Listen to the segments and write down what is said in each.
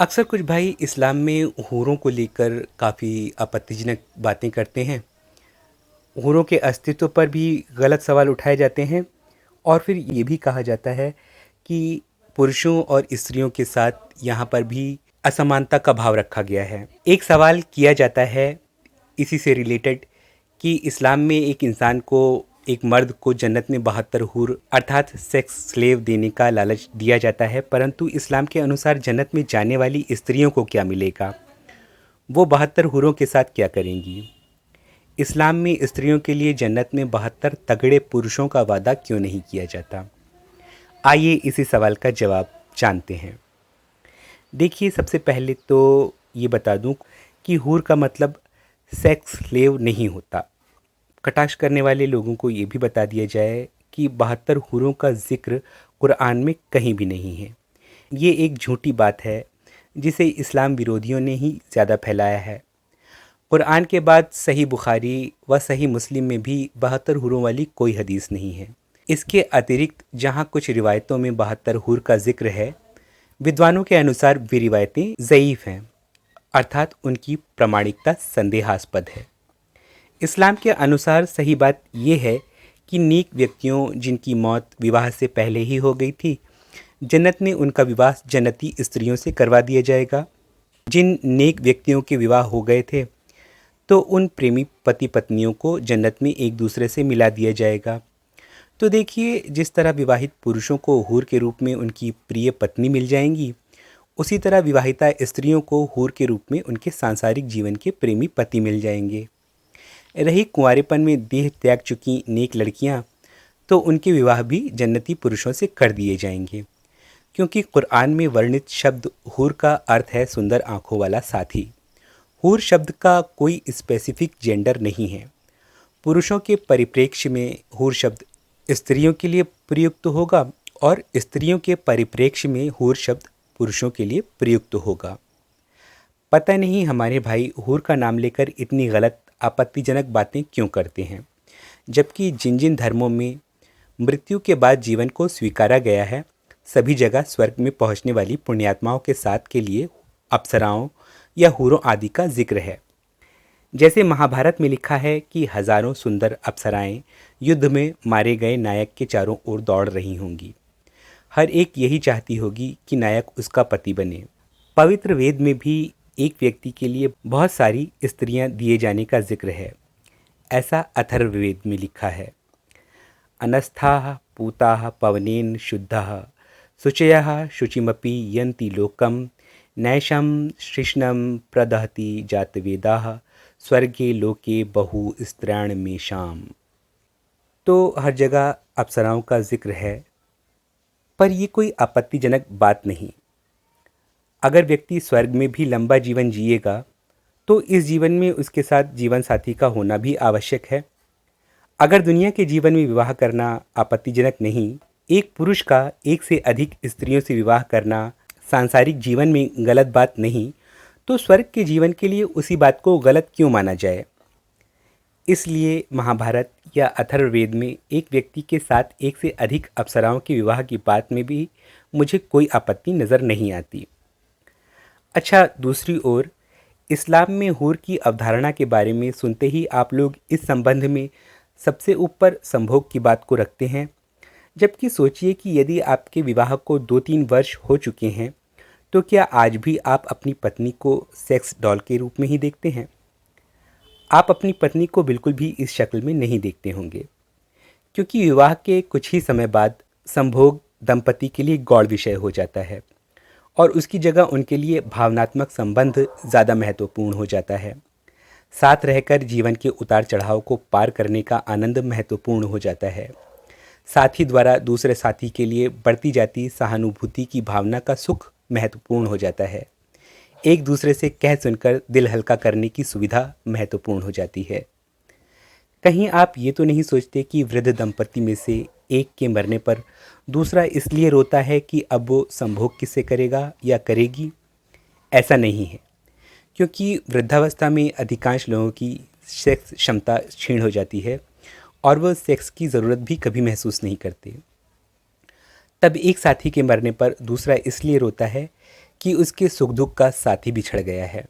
अक्सर कुछ भाई इस्लाम में हूरों को लेकर काफ़ी आपत्तिजनक बातें करते हैं। हूरों के अस्तित्व पर भी गलत सवाल उठाए जाते हैं और फिर ये भी कहा जाता है कि पुरुषों और स्त्रियों के साथ यहाँ पर भी असमानता का भाव रखा गया है। एक सवाल किया जाता है इसी से रिलेटेड कि इस्लाम में एक इंसान को, एक मर्द को जन्नत में 72 हूर अर्थात सेक्स स्लेव देने का लालच दिया जाता है, परंतु इस्लाम के अनुसार जन्नत में जाने वाली स्त्रियों को क्या मिलेगा? वो 72 हूरों के साथ क्या करेंगी? इस्लाम में स्त्रियों के लिए जन्नत में 72 तगड़े पुरुषों का वादा क्यों नहीं किया जाता? आइए इसी सवाल का जवाब जानते हैं। देखिए, सबसे पहले तो ये बता दूं कि हूर का मतलब सेक्स स्लेव नहीं होता। कटाक्ष करने वाले लोगों को ये भी बता दिया जाए कि 72 हूरों का जिक्र कुरान में कहीं भी नहीं है। ये एक झूठी बात है जिसे इस्लाम विरोधियों ने ही ज़्यादा फैलाया है। कुरान के बाद सही बुखारी व सही मुस्लिम में भी 72 हूरों वाली कोई हदीस नहीं है। इसके अतिरिक्त जहाँ कुछ रिवायतों में 72 हूर का जिक्र है, विद्वानों के अनुसार वे रिवायतें ज़ईफ़ हैं, अर्थात उनकी प्रामाणिकता संदेहास्पद है। इस्लाम के अनुसार सही बात यह है कि नेक व्यक्तियों जिनकी मौत विवाह से पहले ही हो गई थी, जन्नत में उनका विवाह जन्नती स्त्रियों से करवा दिया जाएगा। जिन नेक व्यक्तियों के विवाह हो गए थे तो उन प्रेमी पति पत्नियों को जन्नत में एक दूसरे से मिला दिया जाएगा। तो देखिए, जिस तरह विवाहित पुरुषों को हूर के रूप में उनकी प्रिय पत्नी मिल जाएंगी, उसी तरह विवाहिता स्त्रियों को हूर के रूप में उनके सांसारिक जीवन के प्रेमी पति मिल जाएंगे। रही कुंवारेपन में देह त्याग चुकी नेक लड़कियां, तो उनके विवाह भी जन्नती पुरुषों से कर दिए जाएंगे, क्योंकि कुरान में वर्णित शब्द हूर का अर्थ है सुंदर आंखों वाला साथी। हूर शब्द का कोई स्पेसिफिक जेंडर नहीं है। पुरुषों के परिप्रेक्ष्य में हूर शब्द स्त्रियों के लिए प्रयुक्त होगा और स्त्रियों के परिप्रेक्ष्य में हूर शब्द पुरुषों के लिए प्रयुक्त होगा। पता नहीं हमारे भाई हूर का नाम लेकर इतनी गलत आपत्तिजनक बातें क्यों करते हैं, जबकि जिन जिन धर्मों में मृत्यु के बाद जीवन को स्वीकारा गया है, सभी जगह स्वर्ग में पहुंचने वाली पुण्यात्माओं के साथ के लिए अप्सराओं या हूरों आदि का जिक्र है। जैसे महाभारत में लिखा है कि हजारों सुंदर अप्सराएं युद्ध में मारे गए नायक के चारों ओर दौड़ रही होंगी। हर एक यही चाहती होगी कि नायक उसका पति बने। पवित्र वेद में भी एक व्यक्ति के लिए बहुत सारी स्त्रियां दिए जाने का जिक्र है। ऐसा अथर्ववेद में लिखा है, अनस्थाः पूताः पवनेन शुद्धाः शुचयः शुचिमपि यन्ति लोकम नैशं शिष्णं प्रदहति जातवेदाः स्वर्गे लोके बहु स्त्रियाण में शाम। तो हर जगह अप्सराओं का जिक्र है, पर ये कोई आपत्तिजनक बात नहीं। अगर व्यक्ति स्वर्ग में भी लंबा जीवन जिएगा तो इस जीवन में उसके साथ जीवन साथी का होना भी आवश्यक है। अगर दुनिया के जीवन में विवाह करना आपत्तिजनक नहीं, एक पुरुष का एक से अधिक स्त्रियों से विवाह करना सांसारिक जीवन में गलत बात नहीं, तो स्वर्ग के जीवन के लिए उसी बात को गलत क्यों माना जाए? इसलिए महाभारत या अथर्ववेद में एक व्यक्ति के साथ एक से अधिक अप्सराओं के विवाह की बात में भी मुझे कोई आपत्ति नज़र नहीं आती। अच्छा, दूसरी ओर इस्लाम में हूर की अवधारणा के बारे में सुनते ही आप लोग इस संबंध में सबसे ऊपर संभोग की बात को रखते हैं, जबकि सोचिए कि यदि आपके विवाह को 2-3 वर्ष हो चुके हैं, तो क्या आज भी आप अपनी पत्नी को सेक्स डॉल के रूप में ही देखते हैं? आप अपनी पत्नी को बिल्कुल भी इस शक्ल में नहीं देखते होंगे, क्योंकि विवाह के कुछ ही समय बाद संभोग दंपति के लिए गौड़ विषय हो जाता है और उसकी जगह उनके लिए भावनात्मक संबंध ज़्यादा महत्वपूर्ण हो जाता है। साथ रहकर जीवन के उतार चढ़ाव को पार करने का आनंद महत्वपूर्ण हो जाता है। साथी द्वारा दूसरे साथी के लिए बढ़ती जाती सहानुभूति की भावना का सुख महत्वपूर्ण हो जाता है। एक दूसरे से कह सुनकर दिल हल्का करने की सुविधा महत्वपूर्ण हो जाती है। कहीं आप ये तो नहीं सोचते कि वृद्ध दंपति में से एक के मरने पर दूसरा इसलिए रोता है कि अब वो संभोग किससे करेगा या करेगी? ऐसा नहीं है, क्योंकि वृद्धावस्था में अधिकांश लोगों की सेक्स क्षमता क्षीण हो जाती है और वह सेक्स की ज़रूरत भी कभी महसूस नहीं करते। तब एक साथी के मरने पर दूसरा इसलिए रोता है कि उसके सुख दुख का साथी बिछड़ गया है।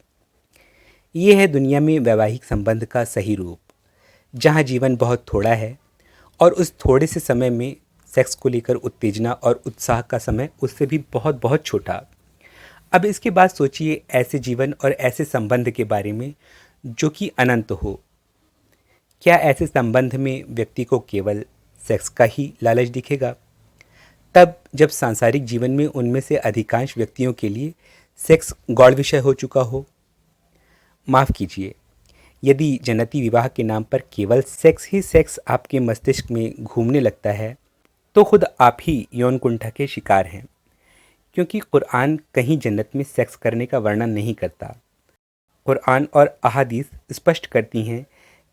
ये है दुनिया में वैवाहिक संबंध का सही रूप, जहाँ जीवन बहुत थोड़ा है और उस थोड़े से समय में सेक्स को लेकर उत्तेजना और उत्साह का समय उससे भी बहुत बहुत छोटा। अब इसके बाद सोचिए ऐसे जीवन और ऐसे संबंध के बारे में जो कि अनंत हो। क्या ऐसे संबंध में व्यक्ति को केवल सेक्स का ही लालच दिखेगा? तब जब सांसारिक जीवन में उनमें से अधिकांश व्यक्तियों के लिए सेक्स गौड़ विषय हो चुका हो। माफ़ कीजिए, यदि जन्नती विवाह के नाम पर केवल सेक्स ही सेक्स आपके मस्तिष्क में घूमने लगता है तो खुद आप ही यौन कुंठा के शिकार हैं, क्योंकि कुरान कहीं जन्नत में सेक्स करने का वर्णन नहीं करता। कुरान और अहादीस स्पष्ट करती हैं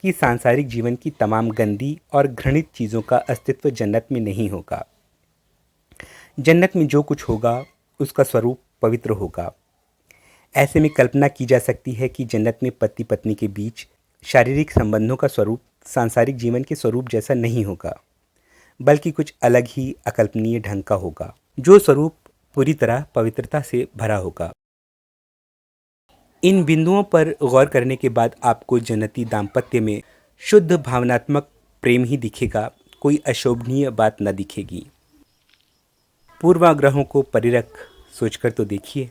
कि सांसारिक जीवन की तमाम गंदी और घृणित चीज़ों का अस्तित्व जन्नत में नहीं होगा। जन्नत में जो कुछ होगा उसका स्वरूप पवित्र होगा। ऐसे में कल्पना की जा सकती है कि जन्नत में पति पत्नी के बीच शारीरिक संबंधों का स्वरूप सांसारिक जीवन के स्वरूप जैसा नहीं होगा, बल्कि कुछ अलग ही अकल्पनीय ढंग का होगा, जो स्वरूप पूरी तरह पवित्रता से भरा होगा। इन बिंदुओं पर गौर करने के बाद आपको जन्नती दाम्पत्य में शुद्ध भावनात्मक प्रेम ही दिखेगा, कोई अशोभनीय बात न दिखेगी। पूर्वाग्रहों को परिरख सोचकर तो देखिए।